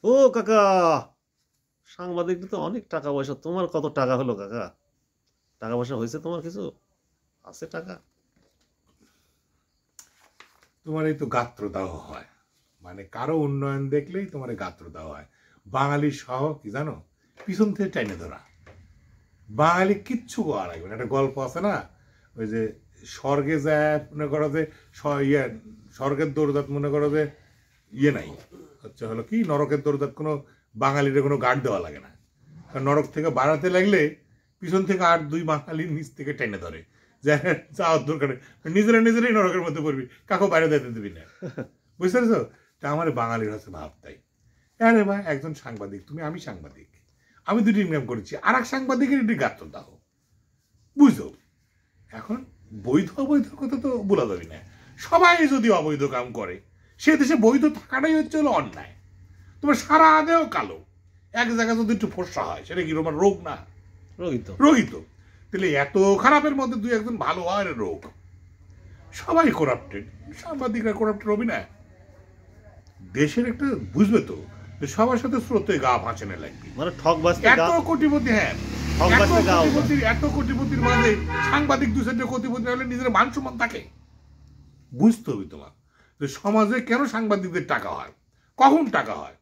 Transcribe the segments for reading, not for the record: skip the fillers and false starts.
ও কাকা, সাংবাদিক তো অনেক টাকা পয়সা। তোমার কত টাকা হলো কাকা? টাকা পয়সা হয়েছে তোমার কিছু? আছে টাকা? তোমার এই তো গাত্রদাহ হয়, মানে কারো উন্নয়ন দেখলেই তোমার গাত্রদাহ হয়। বাঙালির সহ কি জানো, পিছন থেকে টাইনে ধরা। বাঙালি কিচ্ছু করা লাগবে না। একটা গল্প আছে না, ওই যে স্বর্গে যায় মনে করো যে স্বর্গের দৌড়দাত মনে করো যে নাই, হচ্ছে হলো কি নরকের দৌড়দাত কোনো বাঙালির কোনো গার্ড দেওয়া লাগে না। কারণ নরক থেকে বাড়াতে লাগলে পিছন থেকে আর দুই বাঙালির নিচ থেকে টেনে ধরে, যাওয়ার দরকার নিজেরাই নরকের মধ্যে পড়বি, কাকু বাইরে যেতে দিবি না। বুঝতে পেরেছো? তা আমার বাঙালির হচ্ছে ভাব তাই। আরে ভাই, একজন সাংবাদিক তুমি, আমি সাংবাদিক, আমি দুটি ইনকাম করেছি, আর এক সাংবাদিকের এটি গাত্রদাহ, বুঝছো? এখন বৈধ অবৈধ কথা তো বলা যাবে না। সবাই যদি অবৈধ কাম করে, সে দেশে বৈধ থাকাটাই হচ্ছে হলো অন্যায়। তোমার সারা আদেও কালো, এক জায়গায় যদি একটু ফর্সা হয়, সেটা কি তোমার রোগ না? রোগিত। তাহলে এত খারাপের মধ্যে দুই একজন ভালো হয় রোগ। সবাই করাপ্টেড, সাংবাদিকরা করাপ্টেড হবি না? দেশের একটা বুঝবে তো যে সবার সাথে স্রোতে গা ভাঁচেনে লাগবে, মানে ঠকবাজতে এত কোটিপতি। হ্যাঁ, এত কোটিপতির মাঝে সাংবাদিক দু চারটে কোটিপতি হলে নিজের মান সম্মান থাকে। বুঝতে হবে তোমার যে সমাজে কেন সাংবাদিকদের টাকা হয়, কখন টাকা হয়,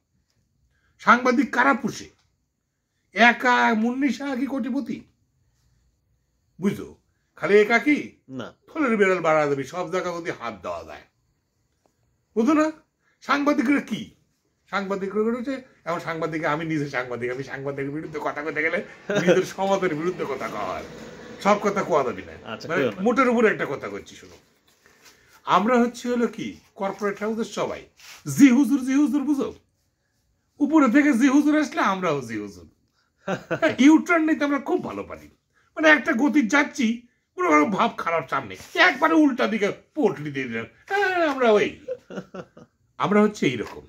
সাংবাদিক কারা পুষে। একা মুন্নি শাহ কি কোটিপতি? বুঝছো? খালি একা কি না, ফলের বেড়াল বাড়া দেবে, সব জায়গা যদি হাত দেওয়া যায়। বুঝো না? সাংবাদিকরা কি, সাংবাদিকরা হচ্ছে এমন সাংবাদিক, আমি নিজে সাংবাদিক, আমি সাংবাদিকের বিরুদ্ধে কথা কইতে গেলে নিজের সমাজের বিরুদ্ধে কথা কওয়া হয়, সব কথা কোয়া যাবি না। মানে মোটের উপরে একটা কথা করছি, শুনো। আমরা হচ্ছে হলো কি কর্পোরেট হাউসের সবাই জি হুজুর বুঝো, উপরে থেকে জি হুজুর আসলে আমরাও জি হুজুর। ইউটার্ন নিতে আমরা খুব ভালো পারি, মানে একটা গতি যাচ্ছি, পুরো ভাব খারাপ সামনে, একবারে উল্টা দিকে পোটলি দিয়ে দিলাম, আমরা হচ্ছে এইরকম।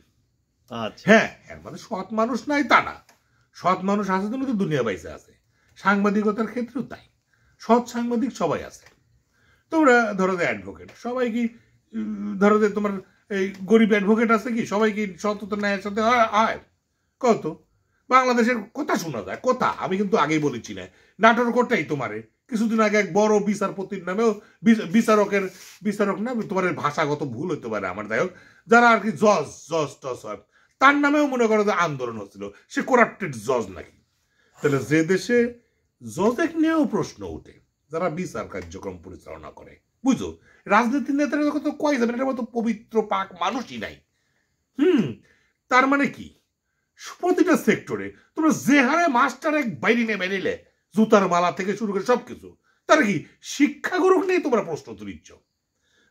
হ্যাঁ, এর মানে সৎ মানুষ নাই তা না, সৎ মানুষ আছে তো দুনিয়া বাইসে আছে। সাংবাদিকতার ক্ষেত্রেও তাই, সৎ সাংবাদিক সবাই আছে। তোমরা ধরো যে অ্যাডভোকেট, সবাই কি ধরো যে তোমার এই গরিব অ্যাডভোকেট আছে কি সবাই কি সততা ন্যায়ের সাথে হয়? কত বাংলাদেশের কথা শোনা যায়, কথা আমি কিন্তু আগেই বলেছি না, নাটোর কোর্টটাই তোমারে কিছুদিন আগে এক বড় বিচারপতির নামেও, বিচারক না, তোমার ভাষাগত ভুল হতে পারে আমার, যাই হোক, যারা আর কি জজ টস হয়, তার নামেও মনে করো যে আন্দোলন হচ্ছিল, সে করাপ্টেড জজ নাকি। তাহলে যে দেশে জজেক নিয়েও প্রশ্ন ওঠে, যারা বিচার কার্যক্রম পরিচালনা করে, বুঝো, রাজনীতির নেতারা তো কয় যাবেন, এটার মতো পবিত্র পাক মানুষই নাই। তার মানে কি প্রতিটা সেক্টরে তোমরা যে হারে মাস্টার এক বাইরে জুতার মালা থেকে শুরু করে সবকিছু, তার কি শিক্ষাগুরু নিয়ে তোমরা প্রশ্ন তুলিচ্ছ?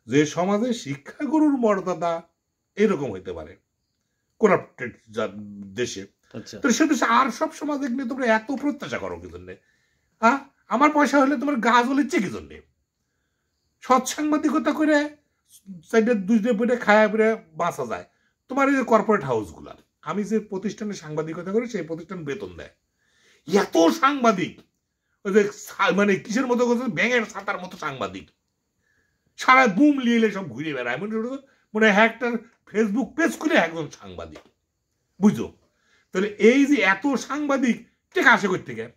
যে সমাজে শিক্ষাগুরুর মর্যাদা এরকম হইতে পারে করাপ্টেড দেশে, তো সে দেশে আর সব সমাজ নিয়ে তোমরা এত প্রত্যাশা করো কি জন্যে? আমার পয়সা হলে তোমার গা জ্বলিচ্ছে কি জন্যে? সৎ সাংবাদিকতা করে সাইডে দুইটা বইটা খায়া পরে বাঁচা যায়। তোমার এই যে কর্পোরেট হাউস গুলা, আমি যে প্রতিষ্ঠানে সাংবাদিকতা করি সেই প্রতিষ্ঠান বেতন দেয়, এত সাংবাদিক, ওই যে মানে কিসের মতো ব্যাঙের ছাতার মতো সাংবাদিক, সারা বুম লিয়ে সব ঘুরে বেড়ায়, মনে হয় একটা ফেসবুক পেজ খুলে একজন সাংবাদিক, বুঝছো? তাহলে এই যে এত সাংবাদিক টেকা আসে করতে গেলে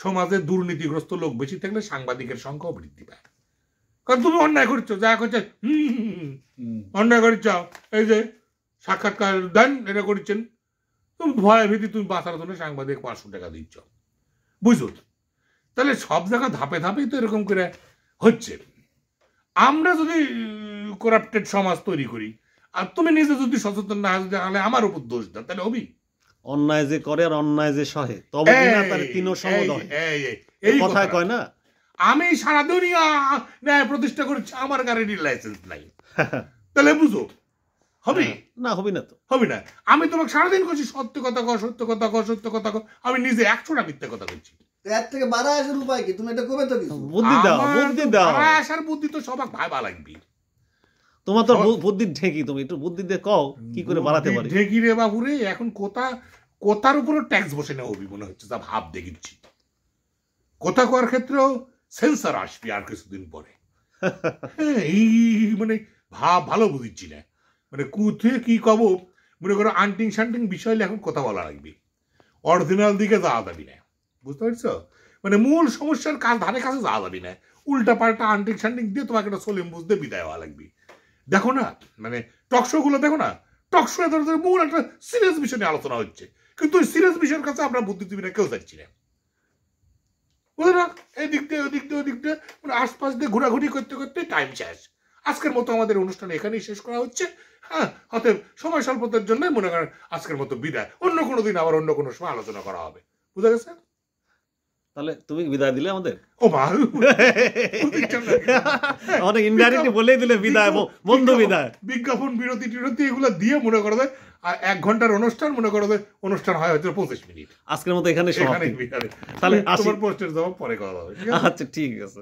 সমাজে দুর্নীতিগ্রস্ত লোক বেশি থাকলে সাংবাদিকের সংখ্যাও বৃদ্ধি পায়। কারণ তুমি অন্যায় করছো, যা করছে অন্যায় করেছ, এই যে সাক্ষাৎকার দেন এটা করছেন, তুমি ভয় ভীতি তুমি বাঁচার জন্য সাংবাদিক 500 টাকা দিচ্ছ, বুঝো? তাহলে সব জায়গা ধাপে ধাপেই তো এরকম করে হচ্ছে। আমরা যদি করাপ্টেড সমাজ তৈরি করি আর তুমি নিজে যদি সচেতন না হলে আমার উপর দোষ দাও, তাহলে হবি অন্যায় যে করে আর অন্যায় যে সহে, তবে কিনা তার তিনও সমদয়, এই কথাই কয় না। আমি সারা দুনিয়া ন্যায় প্রতিষ্ঠা করছি, আমার গাড়ির লাইসেন্স নাই, তাহলে বুঝো হবি না? হবি না তো, হবি না। আমি তোমাকে সারাদিন করছি সত্য কথা কর, সত্য কথা কর, সত্য কথা কর, আমি নিজে 100টা মিথ্যা কথা করছি। এর থেকে বাড়া আসার উপায় কি? তুমি এটা করবে তো কিছু বুদ্ধি দাও, বুদ্ধি দাও। বাড়া আসার বুদ্ধি তো সবাক ভাইবা লাগবে। তোমার তো বুদ্ধির ঢেকি, তুমি একটু বুদ্ধি দিয়ে কও কি করে বাড়াতে পারি। ঢেকি রে বাবুরে, এখন কোথার উপরে ট্যাক্স বসে নেওয়া হবি মনে হচ্ছে, যা ভাব দেখিচ্ছি। কথা কওয়ার ক্ষেত্রেও সেন্সার আসবে আর কিছুদিন পরে, হ্যাঁ, এই মানে ভাব ভালো বুঝছি না, মানে কোথায় কি কব, মনে করো আন্টিং শান্টিং বিষয় এখন কথা বলা লাগবে, অরিজিনাল দিকে যাওয়া যাবি না, বুঝতে পারছো? মানে মূল সমস্যার ধারে কাছে যাওয়া যাবি না, উল্টা পাল্টা আন্টিং শান্টিং দিয়ে তোমাকে একটা সলিম বুঝতে বিদায় হওয়া লাগবে। দেখো না, মানে টকশো গুলো দেখো না, টকশো মূল একটা সিরিয়াস বিষয় নিয়ে আলোচনা হচ্ছে, কিন্তু ওই সিরিয়াস বিষয়ের কাছে আমরা বুদ্ধিজীবীরা কেউ যাচ্ছি না, বুঝলে না? এই দিক দিয়ে ওই দিক দিয়ে ওই দিক দিয়ে মানে আশপাশ দিয়ে ঘোরাঘুরি করতে করতে টাইম শেষ। আজকের মতো আমাদের অনুষ্ঠান এখানেই শেষ করা হচ্ছে। হ্যাঁ, অতএব সময় স্বল্পতার জন্য মনে করেন আজকের মতো বিদায়, অন্য কোনো দিন আবার অন্য কোনো সময় আলোচনা করা হবে, বুঝা গেছে? তাহলে তুমি বিদায় দিলে আমাদের? ও মা, অনেক ইনডাইরেক্টলি বলেই দিলে বিদায়, বন্ধু বিদায়। বিজ্ঞাপন বিরতি টিরতি এগুলো দিয়ে মনে করো যে 1 ঘন্টার অনুষ্ঠান, মনে করো যে অনুষ্ঠান হয় হয়তো 25 মিনিট। আজকের মতো এখানে সমাপ্তি। তাহলে তোমার পোস্টের জবাব পরে করা হবে। আচ্ছা, ঠিক আছে।